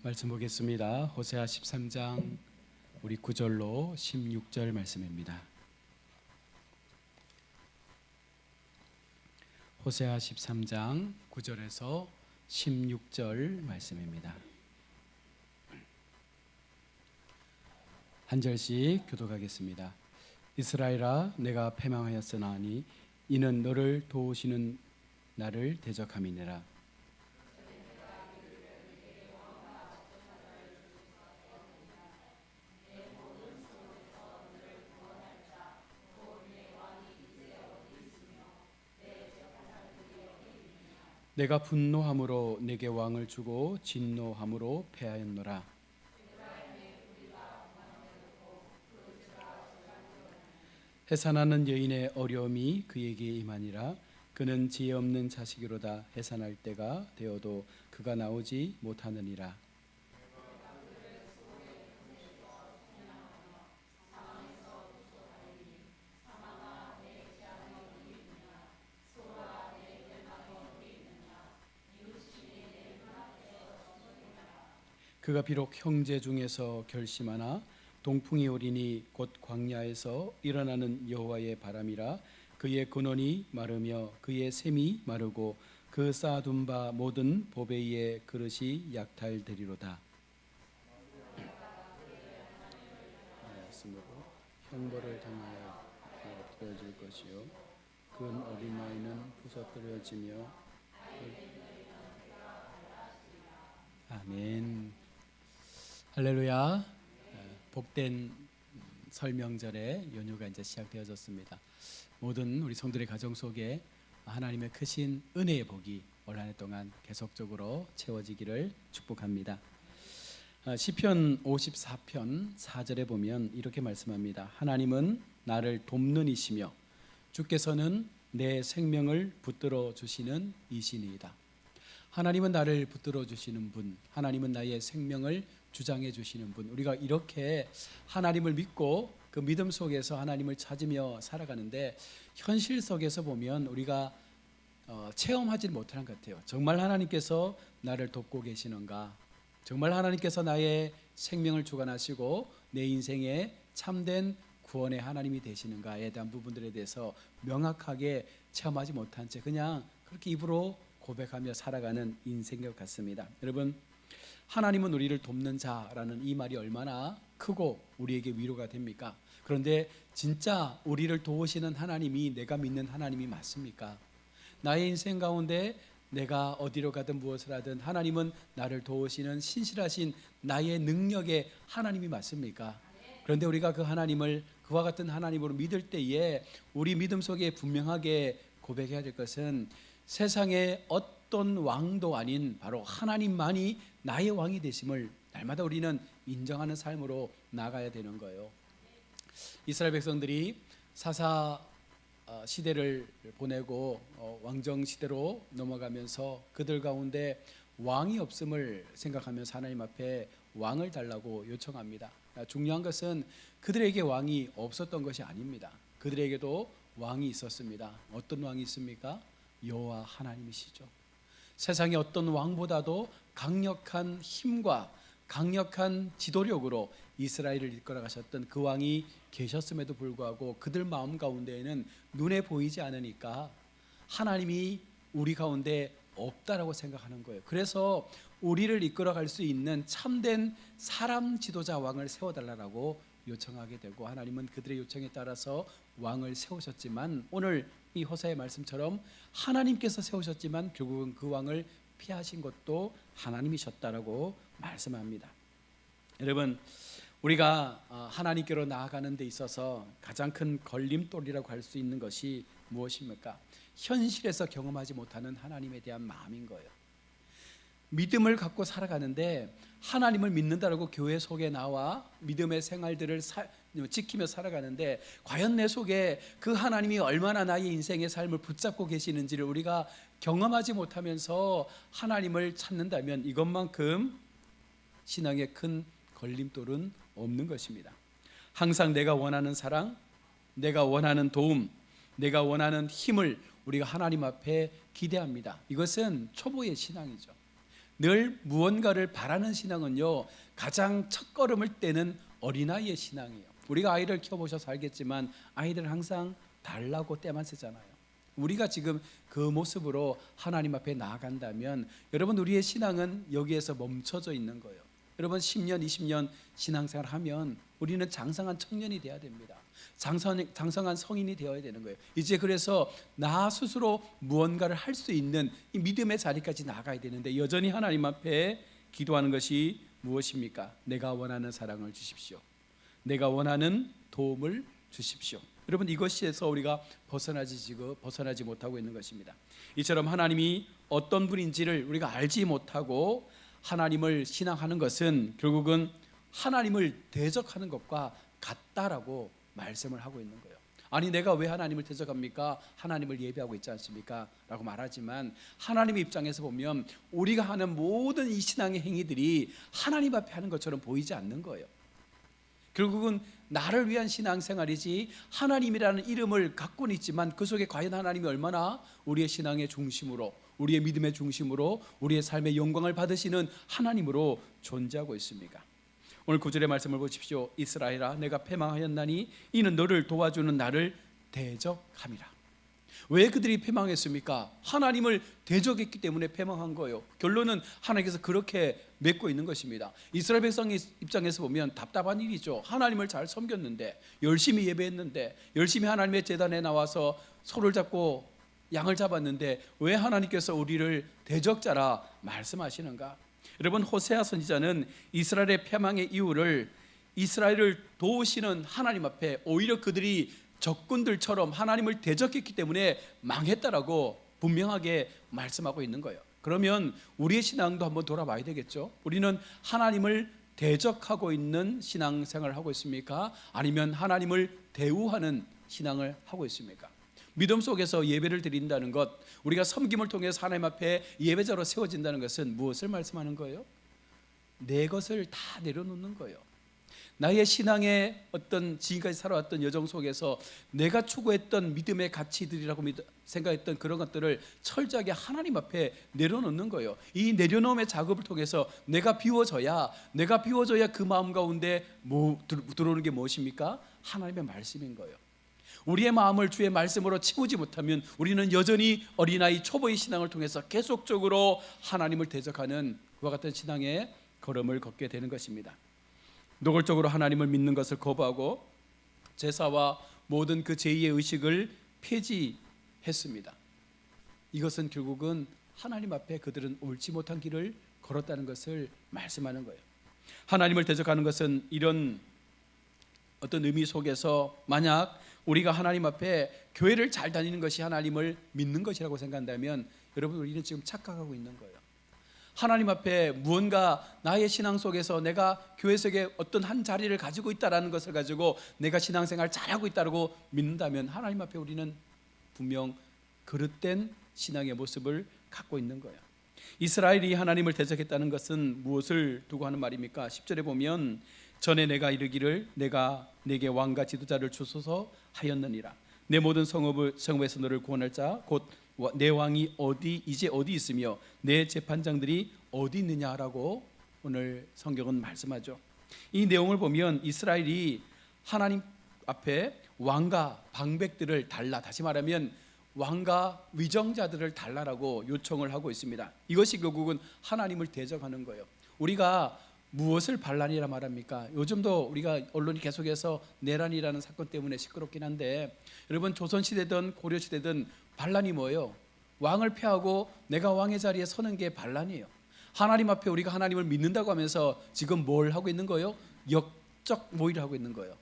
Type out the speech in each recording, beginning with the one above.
말씀 보겠습니다. 호세아 13장 우리 9절로 16절 말씀입니다. 호세아 13장 9절에서 16절 말씀입니다. 한 절씩 교독하겠습니다. 이스라엘아, 내가 패망하였으나니 이는 너를 도우시는 나를 대적함이니라. 내가 분노함으로 내게 왕을 주고 진노함으로 패하였노라. 해산하는 여인의 어려움이 그에게 임하니라. 그는 지혜 없는 자식이로다. 해산할 때가 되어도 그가 나오지 못하느니라. 그가 비록 형제 중에서 결심하나 동풍이 오리니 곧 광야에서 일어나는 여호와의 바람이라. 그의 근원이 마르며 그의 샘이 마르고 그 쌓아둔 바 모든 보배의 그릇이 약탈되리로다. 형벌을 당하여 엎드려질 것이요 큰 어린아이는 부서뜨려지며. 아멘. 할렐루야. 복된 설명절의 연휴가 이제 시작되어졌습니다. 모든 우리 성도의 가정 속에 하나님의 크신 은혜의 복이 올 한 해 동안 계속적으로 채워지기를 축복합니다. 시편 54편 4절에 보면 이렇게 말씀합니다. 하나님은 나를 돕는 이시며 주께서는 내 생명을 붙들어 주시는 이시니이다. 하나님은 나를 붙들어 주시는 분, 하나님은 나의 생명을 주장해 주시는 분. 우리가 이렇게 하나님을 믿고 그 믿음 속에서 하나님을 찾으며 살아가는데 현실 속에서 보면 우리가 체험하지 못하는 것 같아요. 정말 하나님께서 나를 돕고 계시는가? 정말 하나님께서 나의 생명을 주관하시고 내 인생에 참된 구원의 하나님이 되시는가에 대한 부분들에 대해서 명확하게 체험하지 못한 채 그냥 그렇게 입으로 고백하며 살아가는 인생것 같습니다. 여러분, 하나님은 우리를 돕는 자라는 이 말이 얼마나 크고 우리에게 위로가 됩니까? 그런데 진짜 우리를 도우시는 하나님이 내가 믿는 하나님이 맞습니까? 나의 인생 가운데 내가 어디로 가든 무엇을 하든 하나님은 나를 도우시는 신실하신 나의 능력의 하나님이 맞습니까? 그런데 우리가 그 하나님을 그와 같은 하나님으로 믿을 때에 우리 믿음 속에 분명하게 고백해야 될 것은 세상의 어떤 왕도 아닌 바로 하나님만이 나의 왕이 되심을 날마다 우리는 인정하는 삶으로 나가야 되는 거예요. 이스라엘 백성들이 사사 시대를 보내고 왕정 시대로 넘어가면서 그들 가운데 왕이 없음을 생각하면서 하나님 앞에 왕을 달라고 요청합니다. 중요한 것은 그들에게 왕이 없었던 것이 아닙니다. 그들에게도 왕이 있었습니다. 어떤 왕이 있습니까? 여호와 하나님이시죠. 세상의 어떤 왕보다도 강력한 힘과 강력한 지도력으로 이스라엘을 이끌어 가셨던 그 왕이 계셨음에도 불구하고 그들 마음 가운데에는 눈에 보이지 않으니까 하나님이 우리 가운데 없다라고 생각하는 거예요. 그래서 우리를 이끌어 갈 수 있는 참된 사람 지도자 왕을 세워달라고 요청하게 되고 하나님은 그들의 요청에 따라서 왕을 세우셨지만 오늘 이 호세아의 말씀처럼 하나님께서 세우셨지만 결국은 그 왕을 피하신 것도 하나님이셨다라고 말씀합니다. 여러분, 우리가 하나님께로 나아가는 데 있어서 가장 큰 걸림돌이라고 할 수 있는 것이 무엇입니까? 현실에서 경험하지 못하는 하나님에 대한 마음인 거예요. 믿음을 갖고 살아가는데 하나님을 믿는다라고 교회 속에 나와 믿음의 생활들을 지키며 살아가는데 과연 내 속에 그 하나님이 얼마나 나의 인생의 삶을 붙잡고 계시는지를 우리가 경험하지 못하면서 하나님을 찾는다면 이것만큼 신앙의 큰 걸림돌은 없는 것입니다. 항상 내가 원하는 사랑, 내가 원하는 도움, 내가 원하는 힘을 우리가 하나님 앞에 기대합니다. 이것은 초보의 신앙이죠. 늘 무언가를 바라는 신앙은요, 가장 첫걸음을 떼는 어린아이의 신앙이에요. 우리가 아이를 키워보셔서 알겠지만 아이들은 항상 달라고 때만 쓰잖아요. 우리가 지금 그 모습으로 하나님 앞에 나아간다면 여러분, 우리의 신앙은 여기에서 멈춰져 있는 거예요. 여러분, 10년 20년 신앙생활 하면 우리는 장성한 청년이 되어야 됩니다. 장성한 성인이 되어야 되는 거예요. 이제 그래서 나 스스로 무언가를 할 수 있는 이 믿음의 자리까지 나가야 되는데, 여전히 하나님 앞에 기도하는 것이 무엇입니까? 내가 원하는 사랑을 주십시오. 내가 원하는 도움을 주십시오. 여러분, 이것에서 우리가 벗어나지 못하고 있는 것입니다. 이처럼 하나님이 어떤 분인지를 우리가 알지 못하고 하나님을 신앙하는 것은 결국은 하나님을 대적하는 것과 같다라고 말씀을 하고 있는 거예요. 아니, 내가 왜 하나님을 대적합니까? 하나님을 예배하고 있지 않습니까? 라고 말하지만 하나님의 입장에서 보면 우리가 하는 모든 이 신앙의 행위들이 하나님 앞에 하는 것처럼 보이지 않는 거예요. 결국은 나를 위한 신앙생활이지, 하나님이라는 이름을 갖고는 있지만 그 속에 과연 하나님이 얼마나 우리의 신앙의 중심으로, 우리의 믿음의 중심으로, 우리의 삶의 영광을 받으시는 하나님으로 존재하고 있습니까? 오늘 9절의 말씀을 보십시오. 이스라엘아, 내가 패망하였나니 이는 너를 도와주는 나를 대적함이라. 왜 그들이 패망했습니까? 하나님을 대적했기 때문에 패망한 거예요. 결론은 하나님께서 그렇게 맺고 있는 것입니다. 이스라엘 백성의 입장에서 보면 답답한 일이죠. 하나님을 잘 섬겼는데, 열심히 예배했는데, 열심히 하나님의 제단에 나와서 소를 잡고 양을 잡았는데 왜 하나님께서 우리를 대적자라 말씀하시는가? 여러분, 호세아 선지자는 이스라엘의 패망의 이유를 이스라엘을 도우시는 하나님 앞에 오히려 그들이 적군들처럼 하나님을 대적했기 때문에 망했다라고 분명하게 말씀하고 있는 거예요. 그러면 우리의 신앙도 한번 돌아봐야 되겠죠. 우리는 하나님을 대적하고 있는 신앙생활을 하고 있습니까? 아니면 하나님을 대우하는 신앙을 하고 있습니까? 믿음 속에서 예배를 드린다는 것, 우리가 섬김을 통해서 하나님 앞에 예배자로 세워진다는 것은 무엇을 말씀하는 거예요? 내 것을 다 내려놓는 거예요. 나의 신앙의 어떤 지금까지 살아왔던 여정 속에서 내가 추구했던 믿음의 가치들이라고 생각했던 그런 것들을 철저하게 하나님 앞에 내려놓는 거예요. 이 내려놓음의 작업을 통해서 내가 비워져야 그 마음 가운데 들어오는 게 무엇입니까? 하나님의 말씀인 거예요. 우리의 마음을 주의 말씀으로 채우지 못하면 우리는 여전히 어린아이 초보의 신앙을 통해서 계속적으로 하나님을 대적하는 그와 같은 신앙의 걸음을 걷게 되는 것입니다. 노골적으로 하나님을 믿는 것을 거부하고 제사와 모든 그 제의의 의식을 폐지했습니다. 이것은 결국은 하나님 앞에 그들은 옳지 못한 길을 걸었다는 것을 말씀하는 거예요. 하나님을 대적하는 것은 이런 어떤 의미 속에서 만약 우리가 하나님 앞에 교회를 잘 다니는 것이 하나님을 믿는 것이라고 생각한다면 여러분, 우리는 지금 착각하고 있는 거예요. 하나님 앞에 무언가 나의 신앙 속에서 내가 교회 속에 어떤 한 자리를 가지고 있다라는 것을 가지고 내가 신앙생활 잘하고 있다고 믿는다면 하나님 앞에 우리는 분명 그릇된 신앙의 모습을 갖고 있는 거예요. 이스라엘이 하나님을 대적했다는 것은 무엇을 두고 하는 말입니까? 10절에 보면 전에 내가 이르기를 내가 내게 왕과 지도자를 주소서 하였느니라. 내 모든 성읍에서 너를 구원할 자 곧 내 왕이 이제 어디 있으며 내 재판장들이 어디 있느냐라고 오늘 성경은 말씀하죠. 이 내용을 보면 이스라엘이 하나님 앞에 왕과 방백들을 달라, 다시 말하면 왕과 위정자들을 달라라고 요청을 하고 있습니다. 이것이 결국은 하나님을 대적하는 거예요. 우리가 무엇을 반란이라 말합니까? 요즘도 우리가 언론이 계속해서 내란이라는 사건 때문에 시끄럽긴 한데, 여러분, 조선시대든 고려시대든 반란이 뭐예요? 왕을 폐하고 내가 왕의 자리에 서는 게 반란이에요. 하나님 앞에 우리가 하나님을 믿는다고 하면서 지금 뭘 하고 있는 거예요? 역적 모의를 하고 있는 거예요.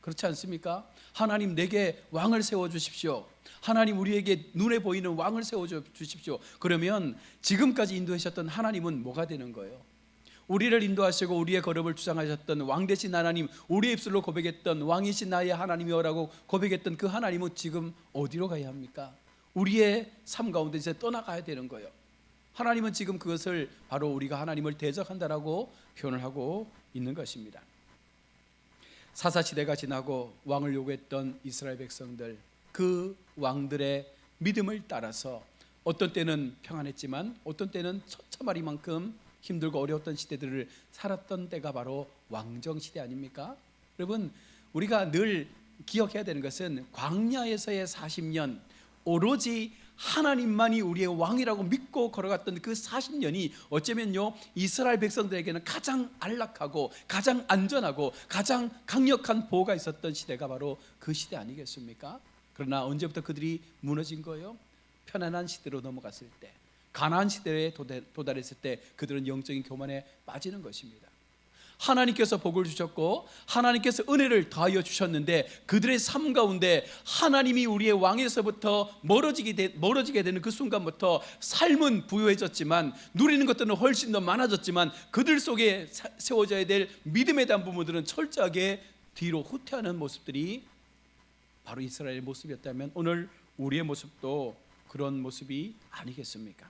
그렇지 않습니까? 하나님, 내게 왕을 세워주십시오. 하나님, 우리에게 눈에 보이는 왕을 세워주십시오. 그러면 지금까지 인도하셨던 하나님은 뭐가 되는 거예요? 우리를 인도하시고 우리의 걸음을 주장하셨던 왕 되신 하나님, 우리의 입술로 고백했던 왕이신 나의 하나님이여라고 고백했던 그 하나님은 지금 어디로 가야 합니까? 우리의 삶 가운데 이제 떠나가야 되는 거예요. 하나님은 지금 그것을 바로 우리가 하나님을 대적한다라고 표현을 하고 있는 것입니다. 사사시대가 지나고 왕을 요구했던 이스라엘 백성들, 그 왕들의 믿음을 따라서 어떤 때는 평안했지만 어떤 때는 처처마리만큼 힘들고 어려웠던 시대들을 살았던 때가 바로 왕정시대 아닙니까? 여러분, 우리가 늘 기억해야 되는 것은 광야에서의 40년, 오로지 하나님만이 우리의 왕이라고 믿고 걸어갔던 그 40년이 어쩌면요, 이스라엘 백성들에게는 가장 안락하고 가장 안전하고 가장 강력한 보호가 있었던 시대가 바로 그 시대 아니겠습니까? 그러나 언제부터 그들이 무너진 거예요? 편안한 시대로 넘어갔을 때, 가나안 시대에 도달했을 때 그들은 영적인 교만에 빠지는 것입니다. 하나님께서 복을 주셨고 하나님께서 은혜를 더하여 주셨는데 그들의 삶 가운데 하나님이 우리의 왕에서부터 멀어지게 되는 그 순간부터 삶은 부유해졌지만 누리는 것들은 훨씬 더 많아졌지만 그들 속에 세워져야 될 믿음에 대한 부분들은 철저하게 뒤로 후퇴하는 모습들이 바로 이스라엘의 모습이었다면 오늘 우리의 모습도 그런 모습이 아니겠습니까?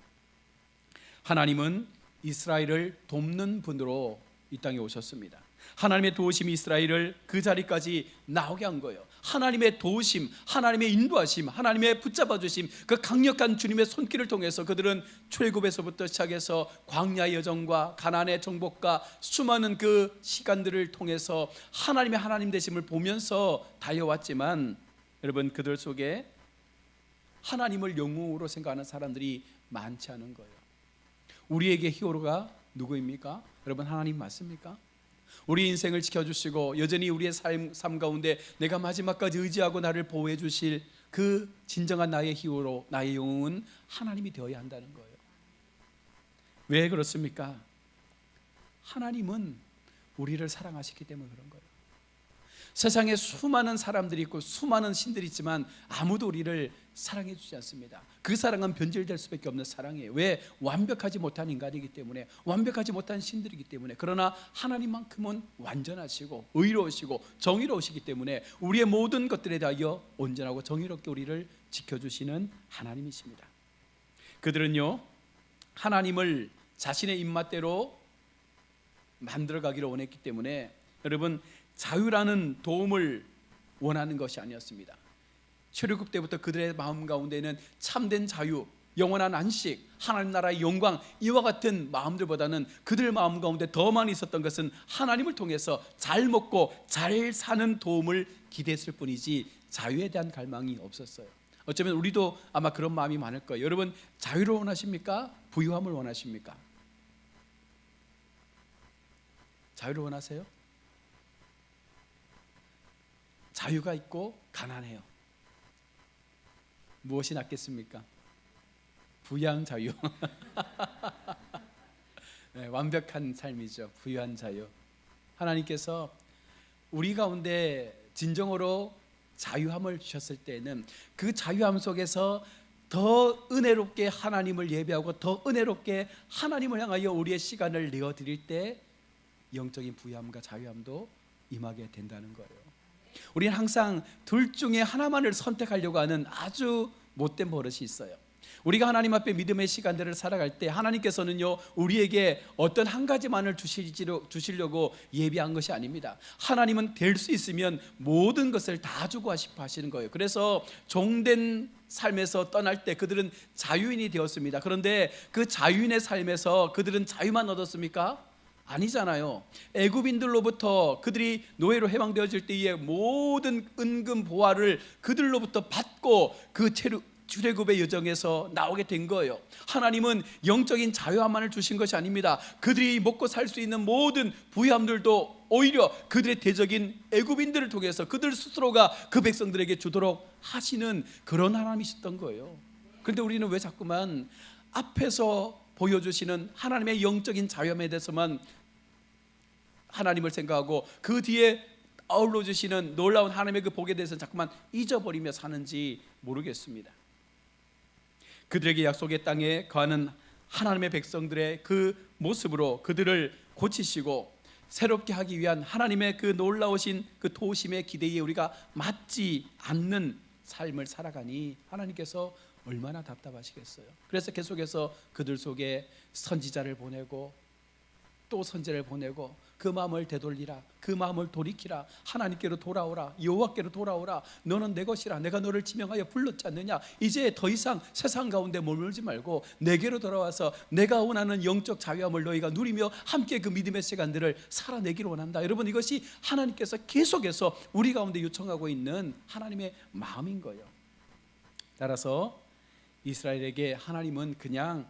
하나님은 이스라엘을 돕는 분으로 이 땅에 오셨습니다. 하나님의 도우심이 이스라엘을 그 자리까지 나오게 한 거예요. 하나님의 도우심, 하나님의 인도하심, 하나님의 붙잡아 주심, 그 강력한 주님의 손길을 통해서 그들은 출애굽에서부터 시작해서 광야의 여정과 가나안의 정복과 수많은 그 시간들을 통해서 하나님의 하나님 되심을 보면서 달려왔지만 여러분, 그들 속에 하나님을 영웅으로 생각하는 사람들이 많지 않은 거예요. 우리에게 히어로가 누구입니까? 여러분, 하나님 맞습니까? 우리 인생을 지켜주시고 여전히 우리의 삶 가운데 내가 마지막까지 의지하고 나를 보호해 주실 그 진정한 나의 히어로, 나의 영웅은 하나님이 되어야 한다는 거예요. 왜 그렇습니까? 하나님은 우리를 사랑하시기 때문에 그런 거예요. 세상에 수많은 사람들이 있고 수많은 신들이 있지만 아무도 우리를 사랑해 주지 않습니다. 그 사랑은 변질될 수밖에 없는 사랑이에요. 왜? 완벽하지 못한 인간이기 때문에, 완벽하지 못한 신들이기 때문에. 그러나 하나님만큼은 완전하시고 의로우시고 정의로우시기 때문에 우리의 모든 것들에 대하여 온전하고 정의롭게 우리를 지켜주시는 하나님이십니다. 그들은요, 하나님을 자신의 입맛대로 만들어가기를 원했기 때문에 여러분, 자유라는 도움을 원하는 것이 아니었습니다. 출애굽 때부터 그들의 마음 가운데는 참된 자유, 영원한 안식, 하나님 나라의 영광, 이와 같은 마음들보다는 그들 마음 가운데 더 많이 있었던 것은 하나님을 통해서 잘 먹고 잘 사는 도움을 기대했을 뿐이지 자유에 대한 갈망이 없었어요. 어쩌면 우리도 아마 그런 마음이 많을 거예요. 여러분, 자유를 원하십니까? 부유함을 원하십니까? 자유를 원하세요? 자유가 있고 가난해요. 무엇이 낫겠습니까? 부유한 자유. 네, 완벽한 삶이죠. 부유한 자유. 하나님께서 우리 가운데 진정으로 자유함을 주셨을 때는 그 자유함 속에서 더 은혜롭게 하나님을 예배하고 더 은혜롭게 하나님을 향하여 우리의 시간을 내어드릴 때 영적인 부유함과 자유함도 임하게 된다는 거예요. 우리는 항상 둘 중에 하나만을 선택하려고 하는 아주 못된 버릇이 있어요. 우리가 하나님 앞에 믿음의 시간들을 살아갈 때 하나님께서는요, 우리에게 어떤 한 가지만을 주시려고 예비한 것이 아닙니다. 하나님은 될 수 있으면 모든 것을 다 주고 싶어 하시는 거예요. 그래서 종된 삶에서 떠날 때 그들은 자유인이 되었습니다. 그런데 그 자유인의 삶에서 그들은 자유만 얻었습니까? 아니잖아요. 애굽인들로부터 그들이 노예로 해방되어질 때의 모든 은금 보화를 그들로부터 받고 그 출애굽의 여정에서 나오게 된 거예요. 하나님은 영적인 자유함만을 주신 것이 아닙니다. 그들이 먹고 살 수 있는 모든 부유함들도 오히려 그들의 대적인 애굽인들을 통해서 그들 스스로가 그 백성들에게 주도록 하시는 그런 하나님이셨던 거예요. 그런데 우리는 왜 자꾸만 앞에서 보여주시는 하나님의 영적인 자유함에 대해서만 하나님을 생각하고 그 뒤에 아울러 주시는 놀라운 하나님의 그 복에 대해서는 자꾸만 잊어버리며 사는지 모르겠습니다. 그들에게 약속의 땅에 거하는 하나님의 백성들의 그 모습으로 그들을 고치시고 새롭게 하기 위한 하나님의 그 놀라우신 그 도우심의 기대에 우리가 맞지 않는 삶을 살아가니 하나님께서 얼마나 답답하시겠어요. 그래서 계속해서 그들 속에 선지자를 보내고 또 선지자를 보내고 그 마음을 되돌리라. 그 마음을 돌이키라. 하나님께로 돌아오라. 여호와께로 돌아오라. 너는 내 것이라. 내가 너를 지명하여 불렀지 않느냐. 이제 더 이상 세상 가운데 머물지 말고 내게로 돌아와서 내가 원하는 영적 자유함을 너희가 누리며 함께 그 믿음의 시간들을 살아내기를 원한다. 여러분, 이것이 하나님께서 계속해서 우리 가운데 요청하고 있는 하나님의 마음인 거예요. 따라서 이스라엘에게 하나님은 그냥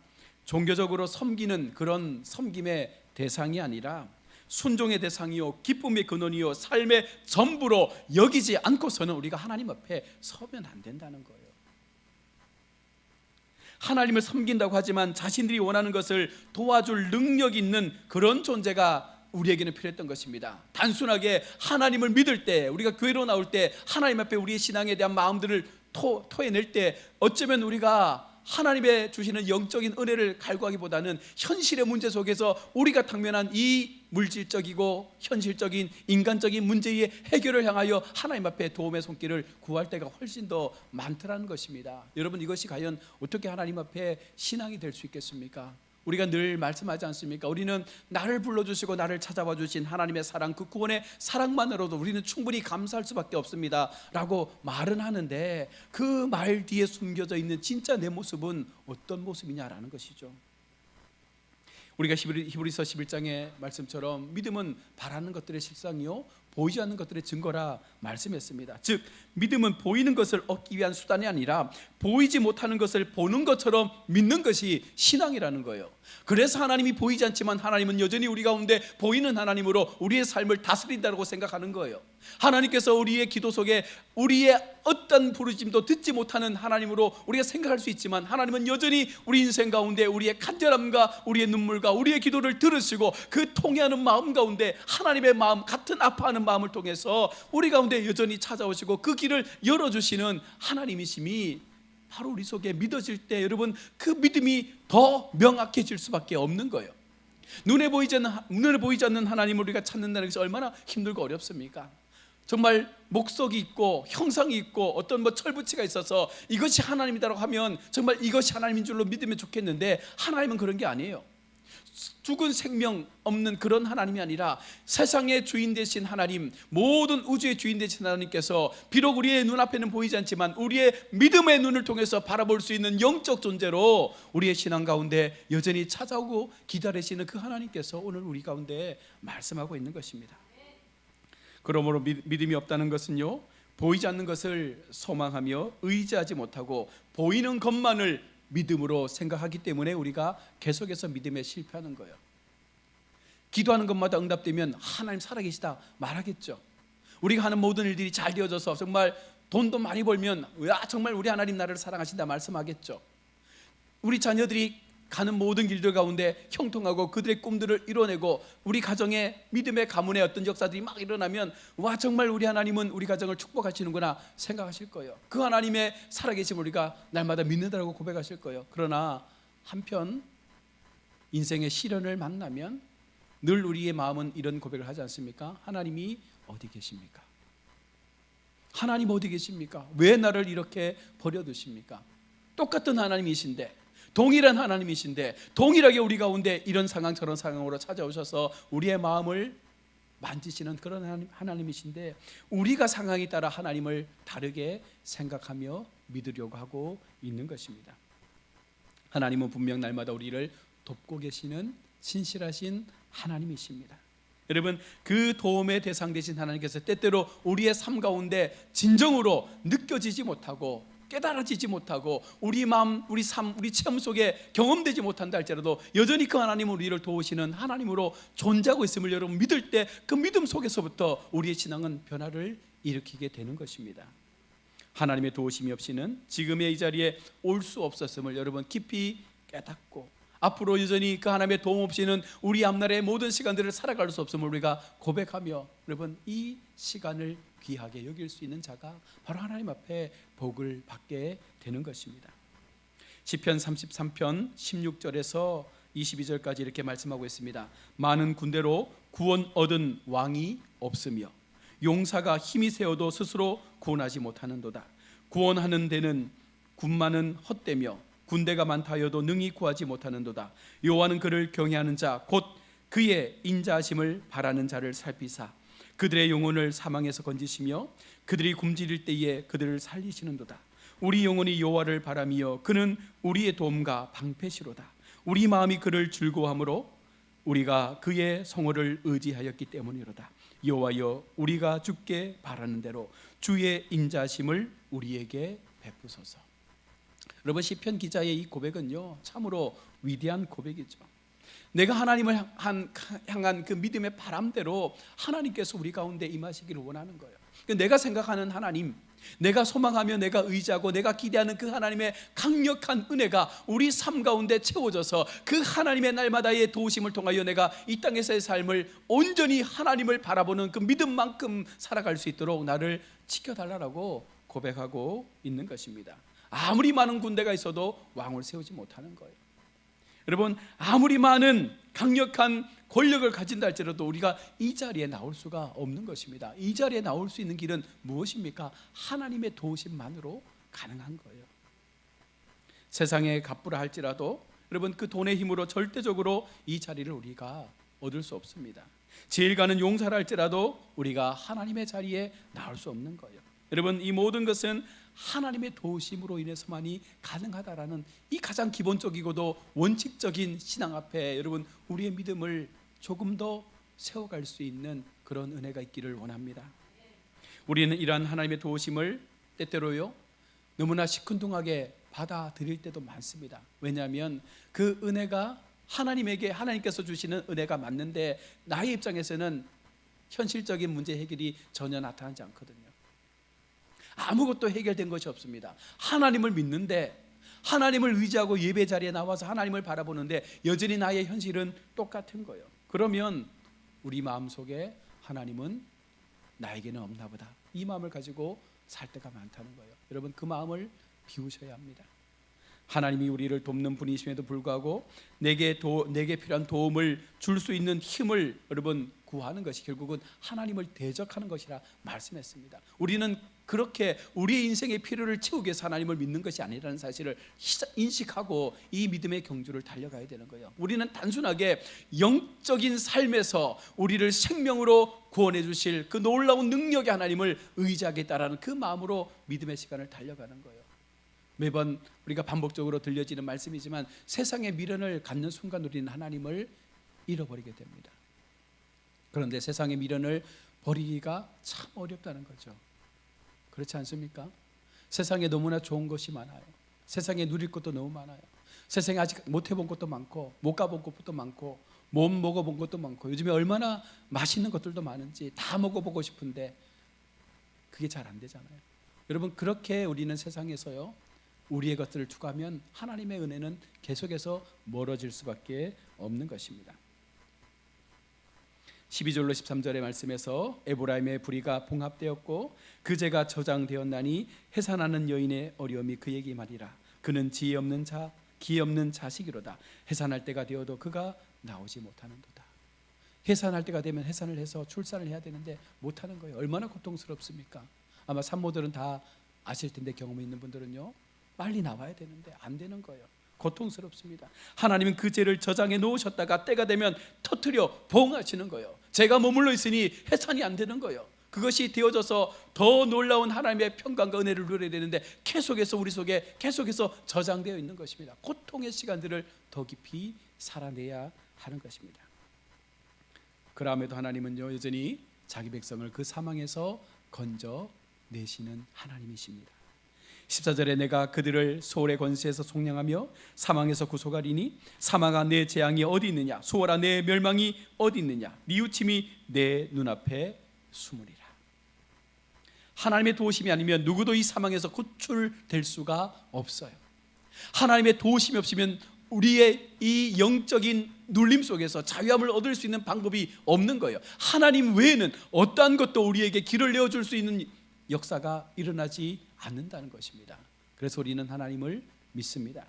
종교적으로 섬기는 그런 섬김의 대상이 아니라 순종의 대상이요 기쁨의 근원이요 삶의 전부로 여기지 않고서는 우리가 하나님 앞에 서면 안 된다는 거예요. 하나님을 섬긴다고 하지만 자신들이 원하는 것을 도와줄 능력 있는 그런 존재가 우리에게는 필요했던 것입니다. 단순하게 하나님을 믿을 때, 우리가 교회로 나올 때 하나님 앞에 우리의 신앙에 대한 마음들을 토해낼 때 어쩌면 우리가 하나님의 주시는 영적인 은혜를 갈구하기보다는 현실의 문제 속에서 우리가 당면한 이 물질적이고 현실적인 인간적인 문제의 해결을 향하여 하나님 앞에 도움의 손길을 구할 때가 훨씬 더 많더라는 것입니다. 여러분, 이것이 과연 어떻게 하나님 앞에 신앙이 될 수 있겠습니까? 우리가 늘 말씀하지 않습니까? 우리는 나를 불러주시고 나를 찾아와 주신 하나님의 사랑, 그 구원의 사랑만으로도 우리는 충분히 감사할 수밖에 없습니다 라고 말은 하는데 그 말 뒤에 숨겨져 있는 진짜 내 모습은 어떤 모습이냐라는 것이죠. 우리가 히브리서 11장의 말씀처럼 믿음은 바라는 것들의 실상이요 보이지 않는 것들의 증거라 말씀했습니다. 즉 믿음은 보이는 것을 얻기 위한 수단이 아니라 보이지 못하는 것을 보는 것처럼 믿는 것이 신앙이라는 거예요. 그래서 하나님이 보이지 않지만 하나님은 여전히 우리 가운데 보이는 하나님으로 우리의 삶을 다스린다고 생각하는 거예요. 하나님께서 우리의 기도 속에 우리의 어떤 부르짖음도 듣지 못하는 하나님으로 우리가 생각할 수 있지만 하나님은 여전히 우리 인생 가운데 우리의 간절함과 우리의 눈물과 우리의 기도를 들으시고 그 통해하는 마음 가운데 하나님의 마음, 같은 아파하는 마음을 통해서 우리 가운데 여전히 찾아오시고 그 길을 열어주시는 하나님이심이 바로 우리 속에 믿어질 때 여러분 그 믿음이 더 명확해질 수밖에 없는 거예요. 눈에 보이지 않는 하나님을 우리가 찾는다는 것이 얼마나 힘들고 어렵습니까? 정말 목석이 있고 형상이 있고 어떤 철붙이가 있어서 이것이 하나님이라고 하면 정말 이것이 하나님인 줄로 믿으면 좋겠는데 하나님은 그런 게 아니에요. 죽은 생명 없는 그런 하나님이 아니라 세상의 주인 되신 하나님, 모든 우주의 주인 되신 하나님께서 비록 우리의 눈앞에는 보이지 않지만 우리의 믿음의 눈을 통해서 바라볼 수 있는 영적 존재로 우리의 신앙 가운데 여전히 찾아오고 기다리시는 그 하나님께서 오늘 우리 가운데 말씀하고 있는 것입니다. 그러므로 믿음이 없다는 것은요 보이지 않는 것을 소망하며 의지하지 못하고 보이는 것만을 믿음으로 생각하기 때문에 우리가 계속해서 믿음에 실패하는 거예요. 기도하는 것마다 응답되면 하나님 살아계시다 말하겠죠. 우리가 하는 모든 일들이 잘 되어져서 정말 돈도 많이 벌면 정말 우리 하나님 나를 사랑하신다 말씀하겠죠. 우리 자녀들이 가는 모든 길들 가운데 형통하고 그들의 꿈들을 이뤄내고 우리 가정의 믿음의 가문의 어떤 역사들이 막 일어나면 정말 우리 하나님은 우리 가정을 축복하시는구나 생각하실 거예요. 그 하나님의 살아계심을 우리가 날마다 믿는다고 고백하실 거예요. 그러나 한편 인생의 시련을 만나면 늘 우리의 마음은 이런 고백을 하지 않습니까? 하나님이 어디 계십니까? 하나님 어디 계십니까? 왜 나를 이렇게 버려두십니까? 똑같은 하나님이신데, 동일한 하나님이신데 동일하게 우리 가운데 이런 상황 저런 상황으로 찾아오셔서 우리의 마음을 만지시는 그런 하나님이신데 우리가 상황에 따라 하나님을 다르게 생각하며 믿으려고 하고 있는 것입니다. 하나님은 분명 날마다 우리를 돕고 계시는 신실하신 하나님이십니다. 여러분, 그 도움의 대상 되신 하나님께서 때때로 우리의 삶 가운데 진정으로 느껴지지 못하고 깨달아지지 못하고 우리 마음, 우리 삶, 우리 체험 속에 경험되지 못한다 할지라도 여전히 그 하나님은 우리를 도우시는 하나님으로 존재하고 있음을 여러분 믿을 때 그 믿음 속에서부터 우리의 신앙은 변화를 일으키게 되는 것입니다. 하나님의 도우심이 없이는 지금의 이 자리에 올 수 없었음을 여러분 깊이 깨닫고 앞으로 여전히 그 하나님의 도움 없이는 우리 앞날의 모든 시간들을 살아갈 수 없음을 우리가 고백하며 여러분 이 시간을 귀하게 여길 수 있는 자가 바로 하나님 앞에 복을 받게 되는 것입니다. 시편 33편 16절에서 22절까지 이렇게 말씀하고 있습니다. 많은 군대로 구원 얻은 왕이 없으며 용사가 힘이 세어도 스스로 구원하지 못하는도다. 구원하는 데는 군마는 헛되며 군대가 많다 하여도 능히 구하지 못하는도다. 여호와는 그를 경외하는 자 곧 그의 인자하심을 바라는 자를 살피사 그들의 영혼을 사망에서 건지시며 그들이 굶주릴 때에 그들을 살리시는도다. 우리 영혼이 여호와를 바라며 그는 우리의 도움과 방패시로다. 우리 마음이 그를 즐거워하므로 우리가 그의 성호를 의지하였기 때문이로다. 여호와여, 우리가 주께 바라는 대로 주의 인자하심을 우리에게 베푸소서. 여러분, 시편 기자의 이 고백은요, 참으로 위대한 고백이죠. 내가 하나님을 향한 그 믿음의 바람대로 하나님께서 우리 가운데 임하시기를 원하는 거예요. 내가 생각하는 하나님, 내가 소망하며 내가 의지하고 내가 기대하는 그 하나님의 강력한 은혜가 우리 삶 가운데 채워져서 그 하나님의 날마다의 도우심을 통하여 내가 이 땅에서의 삶을 온전히 하나님을 바라보는 그 믿음만큼 살아갈 수 있도록 나를 지켜달라고 고백하고 있는 것입니다. 아무리 많은 군대가 있어도 왕을 세우지 못하는 거예요. 여러분, 아무리 많은 강력한 권력을 가진다 할지라도 우리가 이 자리에 나올 수가 없는 것입니다. 이 자리에 나올 수 있는 길은 무엇입니까? 하나님의 도우심만으로 가능한 거예요. 세상에 갑부라 할지라도 여러분, 그 돈의 힘으로 절대적으로 이 자리를 우리가 얻을 수 없습니다. 제일 가는 용사라 할지라도 우리가 하나님의 자리에 나올 수 없는 거예요. 여러분, 이 모든 것은 하나님의 도우심으로 인해서만이 가능하다라는 이 가장 기본적이고도 원칙적인 신앙 앞에 여러분, 우리의 믿음을 조금 더 세워갈 수 있는 그런 은혜가 있기를 원합니다. 우리는 이러한 하나님의 도우심을 때때로요 너무나 시큰둥하게 받아들일 때도 많습니다. 왜냐하면 그 은혜가 하나님께서 주시는 은혜가 맞는데 나의 입장에서는 현실적인 문제 해결이 전혀 나타나지 않거든요. 아무것도 해결된 것이 없습니다. 하나님을 믿는데, 하나님을 의지하고 예배 자리에 나와서 하나님을 바라보는데 여전히 나의 현실은 똑같은 거예요. 그러면 우리 마음속에 하나님은 나에게는 없나 보다, 이 마음을 가지고 살 때가 많다는 거예요. 여러분, 그 마음을 비우셔야 합니다. 하나님이 우리를 돕는 분이심에도 불구하고 내게 필요한 도움을 줄 수 있는 힘을 여러분 구하는 것이 결국은 하나님을 대적하는 것이라 말씀했습니다. 우리는 그렇게 우리의 인생의 필요를 채우기 위해서 하나님을 믿는 것이 아니라는 사실을 인식하고 이 믿음의 경주를 달려가야 되는 거예요. 우리는 단순하게 영적인 삶에서 우리를 생명으로 구원해 주실 그 놀라운 능력의 하나님을 의지하겠다라는 그 마음으로 믿음의 시간을 달려가는 거예요. 매번 우리가 반복적으로 들려지는 말씀이지만 세상의 미련을 갖는 순간 우리는 하나님을 잃어버리게 됩니다. 그런데 세상의 미련을 버리기가 참 어렵다는 거죠. 그렇지 않습니까? 세상에 너무나 좋은 것이 많아요. 세상에 누릴 것도 너무 많아요. 세상에 아직 못 해본 것도 많고 못 가본 것도 많고 못 먹어본 것도 많고 요즘에 얼마나 맛있는 것들도 많은지 다 먹어보고 싶은데 그게 잘 안 되잖아요. 여러분, 그렇게 우리는 세상에서요 우리의 것들을 추구하면 하나님의 은혜는 계속해서 멀어질 수밖에 없는 것입니다. 12절로 13절의 말씀에서 에브라임의 불의가 봉합되었고 그 죄가 저장되었나니 해산하는 여인의 어려움이 그에게 말이라. 그는 지혜 없는 자식이로다. 해산할 때가 되어도 그가 나오지 못하는도다. 해산할 때가 되면 해산을 해서 출산을 해야 되는데 못하는 거예요. 얼마나 고통스럽습니까? 아마 산모들은 다 아실 텐데, 경험이 있는 분들은요 빨리 나와야 되는데 안 되는 거예요. 고통스럽습니다. 하나님은 그 죄를 저장해 놓으셨다가 때가 되면 터뜨려 보응하시는 거예요. 죄가 머물러 있으니 해산이 안 되는 거예요. 그것이 되어져서 더 놀라운 하나님의 평강과 은혜를 누려야 되는데 계속해서 우리 속에 계속해서 저장되어 있는 것입니다. 고통의 시간들을 더 깊이 살아내야 하는 것입니다. 그럼에도 하나님은요 여전히 자기 백성을 그 사망에서 건져내시는 하나님이십니다. 14절에 내가 그들을 소홀의 권세에서 속량하며 사망에서 구속하리니 사망아 내 재앙이 어디 있느냐, 수월아 내 멸망이 어디 있느냐, 뉘우침이 내 눈앞에 숨으리라. 하나님의 도우심이 아니면 누구도 이 사망에서 구출될 수가 없어요. 하나님의 도우심이 없으면 우리의 이 영적인 눌림 속에서 자유함을 얻을 수 있는 방법이 없는 거예요. 하나님 외에는 어떠한 것도 우리에게 길을 내어줄 수 있는 역사가 일어나지 않는다는 것입니다. 그래서 우리는 하나님을 믿습니다.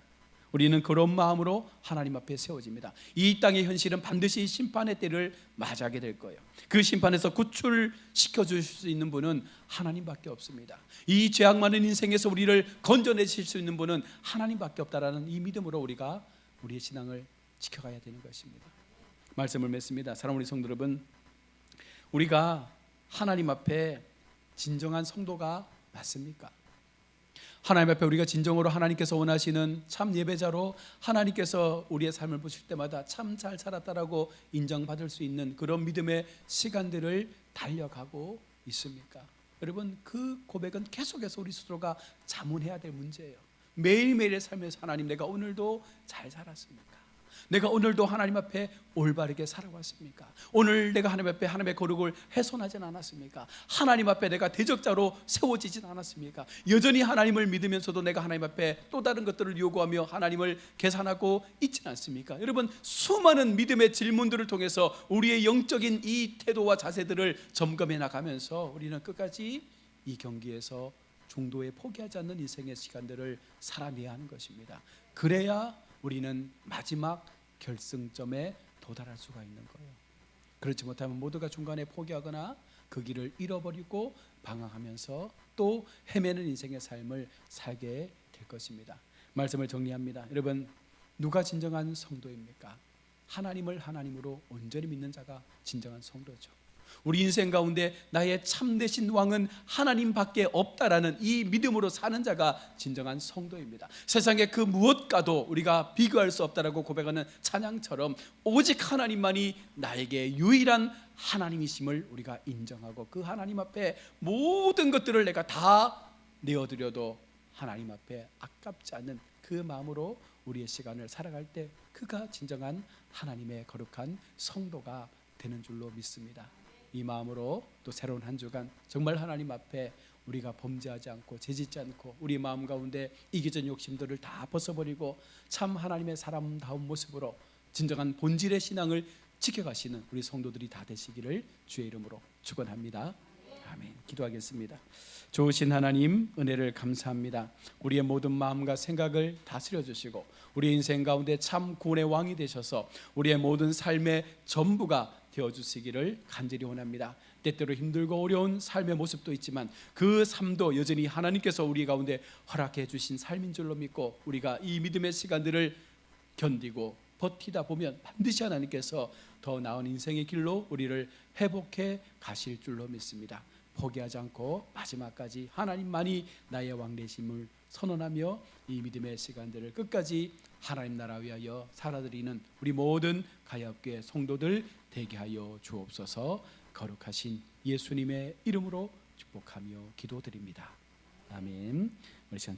우리는 그런 마음으로 하나님 앞에 세워집니다. 이 땅의 현실은 반드시 심판의 때를 맞이하게 될 거예요. 그 심판에서 구출시켜 주실 수 있는 분은 하나님밖에 없습니다. 이 죄악 많은 인생에서 우리를 건져내실 수 있는 분은 하나님밖에 없다라는 이 믿음으로 우리가 우리의 신앙을 지켜가야 되는 것입니다. 말씀을 맺습니다. 사랑하는 우리 성도 여러분, 우리가 하나님 앞에 진정한 성도가 맞습니까? 하나님 앞에 우리가 진정으로 하나님께서 원하시는 참 예배자로 하나님께서 우리의 삶을 보실 때마다 참 잘 살았다라고 인정받을 수 있는 그런 믿음의 시간들을 달려가고 있습니까? 여러분, 그 고백은 계속해서 우리 스스로가 자문해야 될 문제예요. 매일매일의 삶에서 하나님, 내가 오늘도 잘 살았습니까? 내가 오늘도 하나님 앞에 올바르게 살아왔습니까? 오늘 내가 하나님 앞에 하나님의 거룩을 훼손하진 않았습니까? 하나님 앞에 내가 대적자로 세워지진 않았습니까? 여전히 하나님을 믿으면서도 내가 하나님 앞에 또 다른 것들을 요구하며 하나님을 계산하고 있진 않습니까? 여러분, 수많은 믿음의 질문들을 통해서 우리의 영적인 이 태도와 자세들을 점검해 나가면서 우리는 끝까지 이 경기에서 중도에 포기하지 않는 인생의 시간들을 살아내야 하는 것입니다. 그래야 우리는 마지막 결승점에 도달할 수가 있는 거예요. 그렇지 못하면 모두가 중간에 포기하거나 그 길을 잃어버리고 방황하면서 또 헤매는 인생의 삶을 살게 될 것입니다. 말씀을 정리합니다. 여러분, 누가 진정한 성도입니까? 하나님을 하나님으로 온전히 믿는 자가 진정한 성도죠. 우리 인생 가운데 나의 참되신 왕은 하나님밖에 없다라는 이 믿음으로 사는 자가 진정한 성도입니다. 세상의 그 무엇과도 우리가 비교할 수 없다라고 고백하는 찬양처럼 오직 하나님만이 나에게 유일한 하나님이심을 우리가 인정하고 그 하나님 앞에 모든 것들을 내가 다 내어드려도 하나님 앞에 아깝지 않는 그 마음으로 우리의 시간을 살아갈 때 그가 진정한 하나님의 거룩한 성도가 되는 줄로 믿습니다. 이 마음으로 또 새로운 한 주간 정말 하나님 앞에 우리가 범죄하지 않고 죄짓지 않고 우리 마음 가운데 이기적인 욕심들을 다 벗어버리고 참 하나님의 사람다운 모습으로 진정한 본질의 신앙을 지켜가시는 우리 성도들이 다 되시기를 주의 이름으로 축원합니다. 아멘. 기도하겠습니다. 좋으신 하나님, 은혜를 감사합니다. 우리의 모든 마음과 생각을 다스려 주시고 우리 인생 가운데 참 구원의 왕이 되셔서 우리의 모든 삶의 전부가 되어주시기를 간절히 원합니다. 때때로 힘들고 어려운 삶의 모습도 있지만 그 삶도 여전히 하나님께서 우리 가운데 허락해 주신 삶인 줄로 믿고 우리가 이 믿음의 시간들을 견디고 버티다 보면 반드시 하나님께서 더 나은 인생의 길로 우리를 회복해 가실 줄로 믿습니다. 포기하지 않고 마지막까지 하나님만이 나의 왕 되심을 선언하며 이 믿음의 시간들을 끝까지 하나님 나라 위하여 살아드리는 우리 모든 가야교회 성도들 되게 하여 주옵소서. 거룩하신 예수님의 이름으로 축복하며 기도드립니다. 아멘. 우리 시간 찬양